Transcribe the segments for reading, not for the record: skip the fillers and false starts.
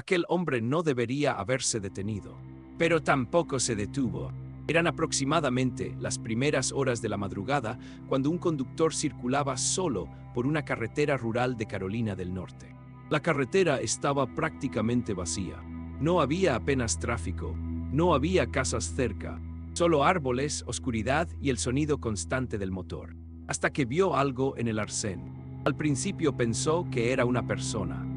Aquel hombre no debería haberse detenido. Pero tampoco se detuvo. Eran aproximadamente las primeras horas de la madrugada cuando un conductor circulaba solo por una carretera rural de Carolina del Norte. La carretera estaba prácticamente vacía. No había apenas tráfico, no había casas cerca, solo árboles, oscuridad y el sonido constante del motor. Hasta que vio algo en el arcén. Al principio pensó que era una persona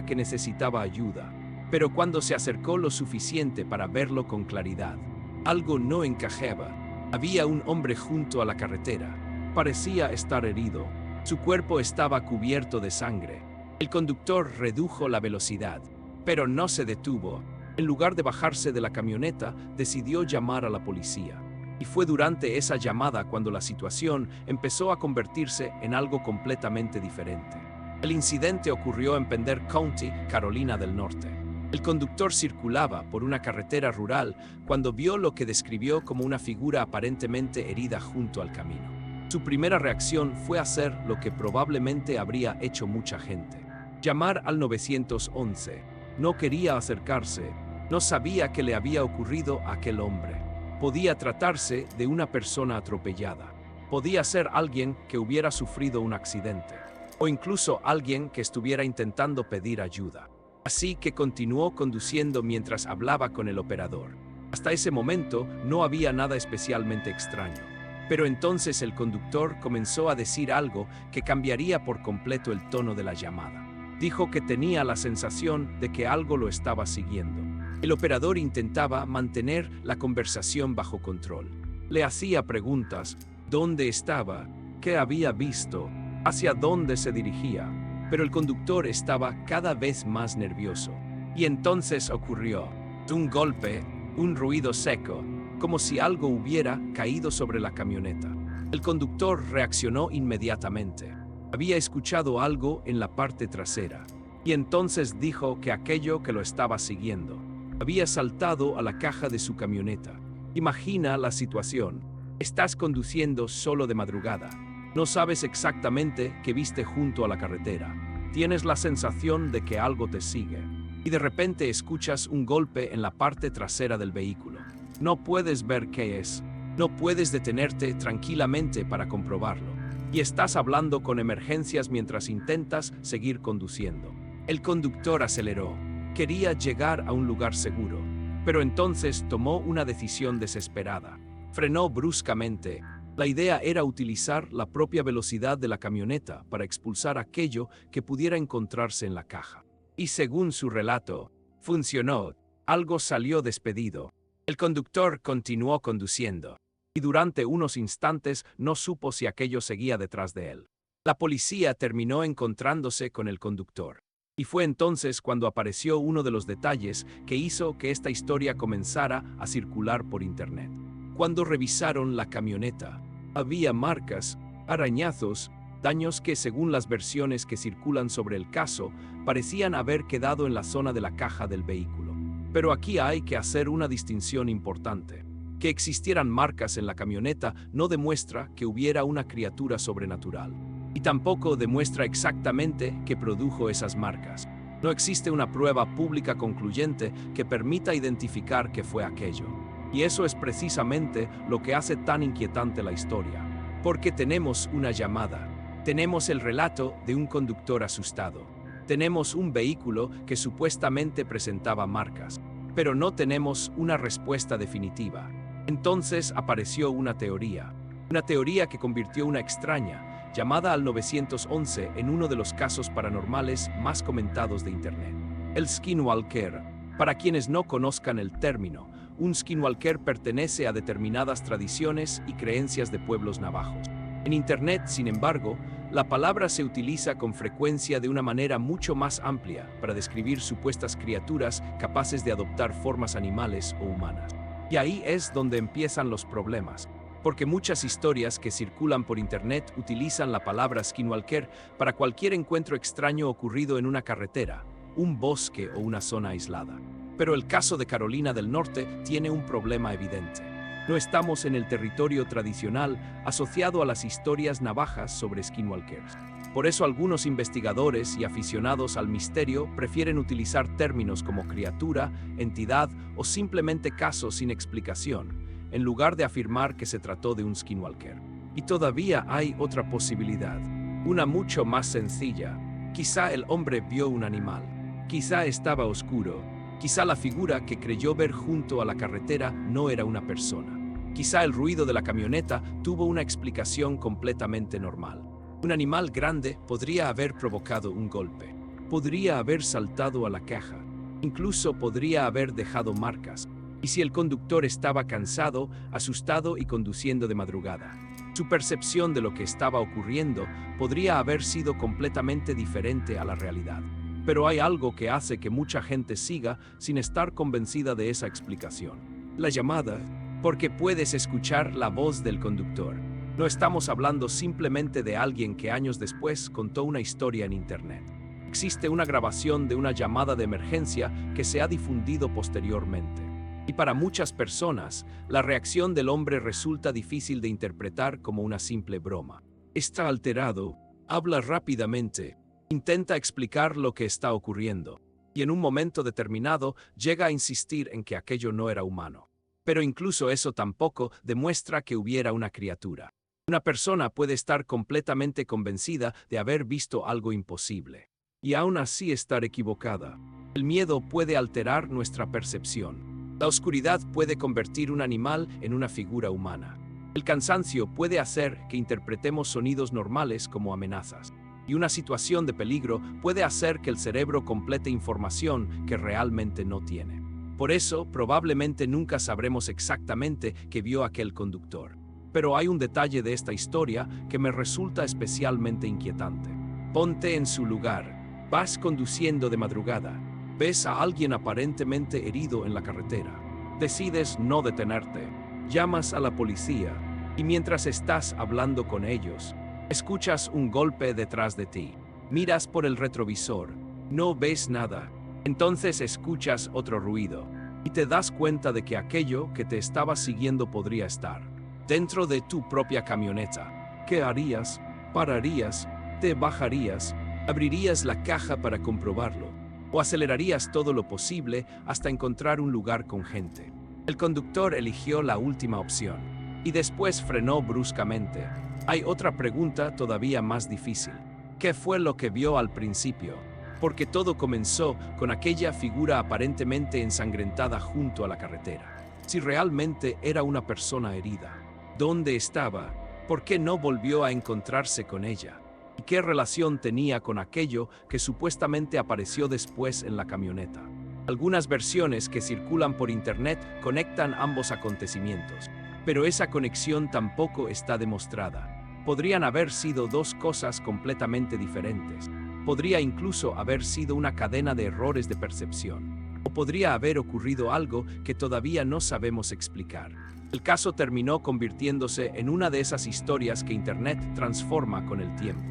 que necesitaba ayuda, pero cuando se acercó lo suficiente para verlo con claridad, algo no encajaba. Había un hombre junto a la carretera. Parecía estar herido. Su cuerpo estaba cubierto de sangre. El conductor redujo la velocidad, pero no se detuvo. En lugar de bajarse de la camioneta, decidió llamar a la policía. Y fue durante esa llamada cuando la situación empezó a convertirse en algo completamente diferente. El incidente ocurrió en Pender County, Carolina del Norte. El conductor circulaba por una carretera rural cuando vio lo que describió como una figura aparentemente herida junto al camino. Su primera reacción fue hacer lo que probablemente habría hecho mucha gente: llamar al 911. No quería acercarse, no sabía qué le había ocurrido a aquel hombre. Podía tratarse de una persona atropellada, podía ser alguien que hubiera sufrido un accidente, o incluso alguien que estuviera intentando pedir ayuda. Así que continuó conduciendo mientras hablaba con el operador. Hasta ese momento no había nada especialmente extraño. Pero entonces el conductor comenzó a decir algo que cambiaría por completo el tono de la llamada. Dijo que tenía la sensación de que algo lo estaba siguiendo. El operador intentaba mantener la conversación bajo control. Le hacía preguntas: ¿dónde estaba? ¿Qué había visto? ¿Hacia dónde se dirigía? Pero el conductor estaba cada vez más nervioso. Y entonces ocurrió un golpe, un ruido seco, como si algo hubiera caído sobre la camioneta. El conductor reaccionó inmediatamente. Había escuchado algo en la parte trasera, y entonces dijo que aquello que lo estaba siguiendo había saltado a la caja de su camioneta. Imagina la situación. Estás conduciendo solo de madrugada. No sabes exactamente qué viste junto a la carretera. Tienes la sensación de que algo te sigue. Y de repente escuchas un golpe en la parte trasera del vehículo. No puedes ver qué es. No puedes detenerte tranquilamente para comprobarlo. Y estás hablando con emergencias mientras intentas seguir conduciendo. El conductor aceleró. Quería llegar a un lugar seguro. Pero entonces tomó una decisión desesperada. Frenó bruscamente. La idea era utilizar la propia velocidad de la camioneta para expulsar aquello que pudiera encontrarse en la caja. Y según su relato, funcionó. Algo salió despedido. El conductor continuó conduciendo, y durante unos instantes no supo si aquello seguía detrás de él. La policía terminó encontrándose con el conductor. Y fue entonces cuando apareció uno de los detalles que hizo que esta historia comenzara a circular por internet. Cuando revisaron la camioneta, había marcas, arañazos, daños que, según las versiones que circulan sobre el caso, parecían haber quedado en la zona de la caja del vehículo. Pero aquí hay que hacer una distinción importante. Que existieran marcas en la camioneta no demuestra que hubiera una criatura sobrenatural. Y tampoco demuestra exactamente qué produjo esas marcas. No existe una prueba pública concluyente que permita identificar qué fue aquello. Y eso es precisamente lo que hace tan inquietante la historia. Porque tenemos una llamada. Tenemos el relato de un conductor asustado. Tenemos un vehículo que supuestamente presentaba marcas. Pero no tenemos una respuesta definitiva. Entonces apareció una teoría. Una teoría que convirtió una extraña llamada al 911 en uno de los casos paranormales más comentados de Internet. El Skinwalker. Para quienes no conozcan el término, un Skinwalker pertenece a determinadas tradiciones y creencias de pueblos navajos. En Internet, sin embargo, la palabra se utiliza con frecuencia de una manera mucho más amplia para describir supuestas criaturas capaces de adoptar formas animales o humanas. Y ahí es donde empiezan los problemas, porque muchas historias que circulan por Internet utilizan la palabra Skinwalker para cualquier encuentro extraño ocurrido en una carretera, un bosque o una zona aislada. Pero el caso de Carolina del Norte tiene un problema evidente. No estamos en el territorio tradicional asociado a las historias navajas sobre skinwalkers. Por eso algunos investigadores y aficionados al misterio prefieren utilizar términos como criatura, entidad o simplemente caso sin explicación, en lugar de afirmar que se trató de un skinwalker. Y todavía hay otra posibilidad, una mucho más sencilla. Quizá el hombre vio un animal, quizá estaba oscuro, quizá la figura que creyó ver junto a la carretera no era una persona. Quizá el ruido de la camioneta tuvo una explicación completamente normal. Un animal grande podría haber provocado un golpe, podría haber saltado a la caja, incluso podría haber dejado marcas. Y si el conductor estaba cansado, asustado y conduciendo de madrugada, su percepción de lo que estaba ocurriendo podría haber sido completamente diferente a la realidad. Pero hay algo que hace que mucha gente siga sin estar convencida de esa explicación. La llamada, porque puedes escuchar la voz del conductor. No estamos hablando simplemente de alguien que años después contó una historia en Internet. Existe una grabación de una llamada de emergencia que se ha difundido posteriormente. Y para muchas personas, la reacción del hombre resulta difícil de interpretar como una simple broma. Está alterado, habla rápidamente, intenta explicar lo que está ocurriendo, y en un momento determinado llega a insistir en que aquello no era humano. Pero incluso eso tampoco demuestra que hubiera una criatura. Una persona puede estar completamente convencida de haber visto algo imposible, y aún así estar equivocada. El miedo puede alterar nuestra percepción. La oscuridad puede convertir un animal en una figura humana. El cansancio puede hacer que interpretemos sonidos normales como amenazas. Y una situación de peligro puede hacer que el cerebro complete información que realmente no tiene. Por eso, probablemente nunca sabremos exactamente qué vio aquel conductor. Pero hay un detalle de esta historia que me resulta especialmente inquietante. Ponte en su lugar. Vas conduciendo de madrugada. Ves a alguien aparentemente herido en la carretera. Decides no detenerte. Llamas a la policía. Y mientras estás hablando con ellos, escuchas un golpe detrás de ti. Miras por el retrovisor. No ves nada. Entonces escuchas otro ruido. Y te das cuenta de que aquello que te estaba siguiendo podría estar dentro de tu propia camioneta. ¿Qué harías? ¿Pararías? ¿Te bajarías? ¿Abrirías la caja para comprobarlo? ¿O acelerarías todo lo posible hasta encontrar un lugar con gente? El conductor eligió la última opción y después frenó bruscamente. Hay otra pregunta todavía más difícil. ¿Qué fue lo que vio al principio? Porque todo comenzó con aquella figura aparentemente ensangrentada junto a la carretera. Si realmente era una persona herida, ¿dónde estaba? ¿Por qué no volvió a encontrarse con ella? ¿Y qué relación tenía con aquello que supuestamente apareció después en la camioneta? Algunas versiones que circulan por internet conectan ambos acontecimientos, pero esa conexión tampoco está demostrada. Podrían haber sido dos cosas completamente diferentes. Podría incluso haber sido una cadena de errores de percepción. O podría haber ocurrido algo que todavía no sabemos explicar. El caso terminó convirtiéndose en una de esas historias que Internet transforma con el tiempo.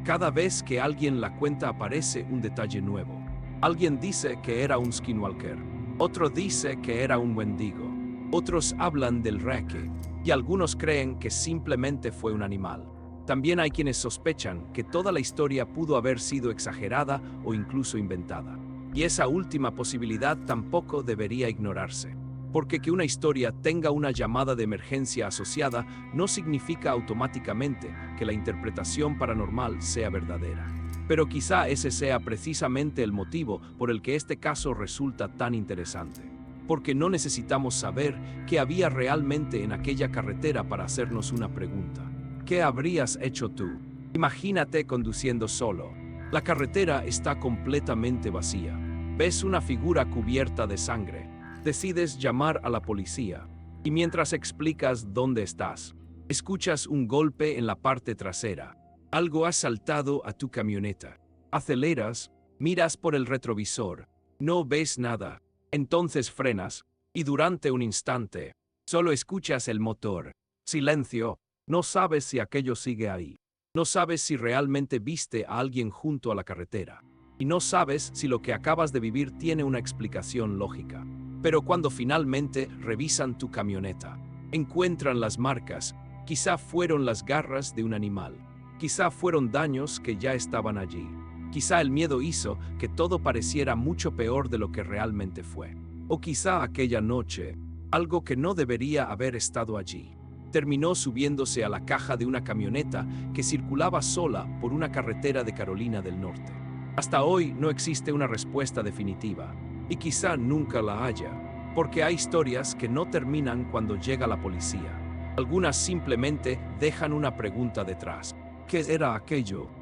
Cada vez que alguien la cuenta aparece un detalle nuevo. Alguien dice que era un skinwalker. Otro dice que era un wendigo. Otros hablan del reque. Y algunos creen que simplemente fue un animal. También hay quienes sospechan que toda la historia pudo haber sido exagerada o incluso inventada. Y esa última posibilidad tampoco debería ignorarse. Porque que una historia tenga una llamada de emergencia asociada no significa automáticamente que la interpretación paranormal sea verdadera. Pero quizá ese sea precisamente el motivo por el que este caso resulta tan interesante. Porque no necesitamos saber qué había realmente en aquella carretera para hacernos una pregunta. ¿Qué habrías hecho tú? Imagínate conduciendo solo. La carretera está completamente vacía. Ves una figura cubierta de sangre. Decides llamar a la policía. Y mientras explicas dónde estás, escuchas un golpe en la parte trasera. Algo ha saltado a tu camioneta. Aceleras, miras por el retrovisor. No ves nada. Entonces frenas, y durante un instante, solo escuchas el motor. Silencio. No sabes si aquello sigue ahí. No sabes si realmente viste a alguien junto a la carretera. Y no sabes si lo que acabas de vivir tiene una explicación lógica. Pero cuando finalmente revisan tu camioneta, encuentran las marcas. Quizá fueron las garras de un animal. Quizá fueron daños que ya estaban allí. Quizá el miedo hizo que todo pareciera mucho peor de lo que realmente fue. O quizá aquella noche, algo que no debería haber estado allí, terminó subiéndose a la caja de una camioneta que circulaba sola por una carretera de Carolina del Norte. Hasta hoy no existe una respuesta definitiva, y quizá nunca la haya, porque hay historias que no terminan cuando llega la policía. Algunas simplemente dejan una pregunta detrás. ¿Qué era aquello?